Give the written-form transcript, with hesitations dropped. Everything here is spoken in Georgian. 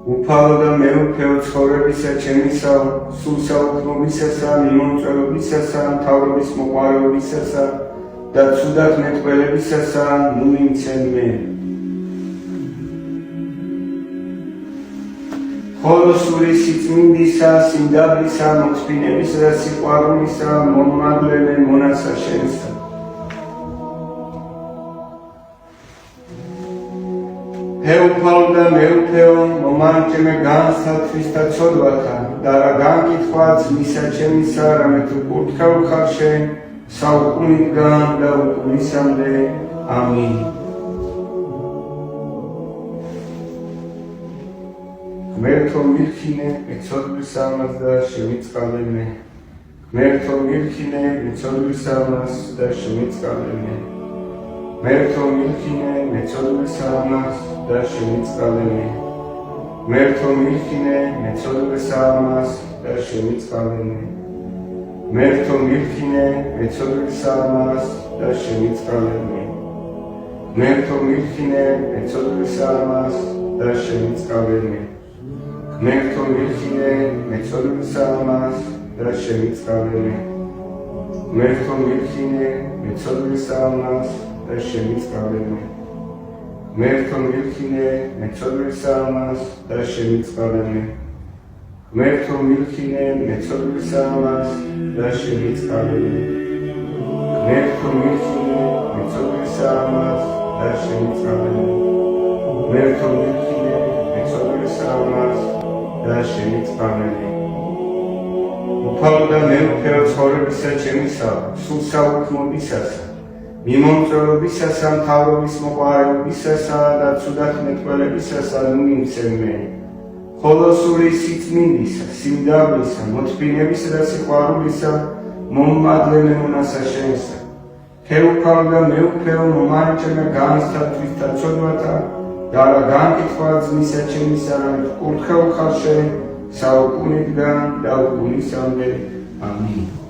უფალო და მეუფეო ცხოვრებისა ჩემისა, სულ საუქმობისასა, მიმომწველობისასა, მთავრობის მოყვარეობისასა და ცუდად მეტყველებისასა, ნუ იმცენ მე. ხოლო სული სიწმინდისა, სიმდაბლისა, მოწფინებისა და სიყვარულისა, მომმადლენე მონასა შენსა. უფალო და მეუფეო, მომარჯმე განსა თვისა ცოდვათა და რა განკითხვა ძმისა ჩემისა, რამე თუ კურთხევ ხარ შენ საუკუნიდან და უკუნისამდე. ამინ. ღმერთო მირქინე, მეცოდვის ამას და შემიწყალე მე. ღმერთო მირქინე, მეცოდვის ამას და შემიწყალე მე. ღმერთო მირქინე, მეცოდვის ამას და შემიწყალე მე. ღმერთო მირქინე, მეცოდვის ამას და შემიწყალე მე. ღმერთო მირქინე, მეცოდვის ამას და შემიწყალე მე. ღმერთო მირქინე, მეცოდვის ამას და შემიწყალე მე. ღმერთო მირქინე, მეცოდვის ამას და შემიწყალე მე. ღმერთო მირქინე, მეცოდვის ამას და შემიწყალე მე. ღმერთო მირქინე, მეცოდვის ამას და შემიწყალე მე. ღმერთო მირქინე, მეცოდვის ამას და შემიწყალე მე. ღმერთო მირქინე, მეცოდვის ამას და შემიწყალე მე. ღმერთო მირქინე, მეცოდვის ამას და შემიწყალე მე. უფალო და მეუფეო ცხოვრებისა ჩემისა, სულ საუქმობისასა, მიმომწველობისასა, მთავრობის მოყვარეობისასა და ცუდად მეტყველებისასა, ნუ იმცენ მე. ხოლო სული სიწმინდისა, სიმდაბლისა, მოწფინებისა და სიყვარულისა, მომმადლენე მონასა შენსა. უფალო და მეუფეო, მომარჯმე განსა თვისა ცოდვათა და რა განკითხვა ძმისა ჩემისა, რამე თუ კურთხევ ხარ შენ საუკუნიდან და უკუნისამდე. ამინ.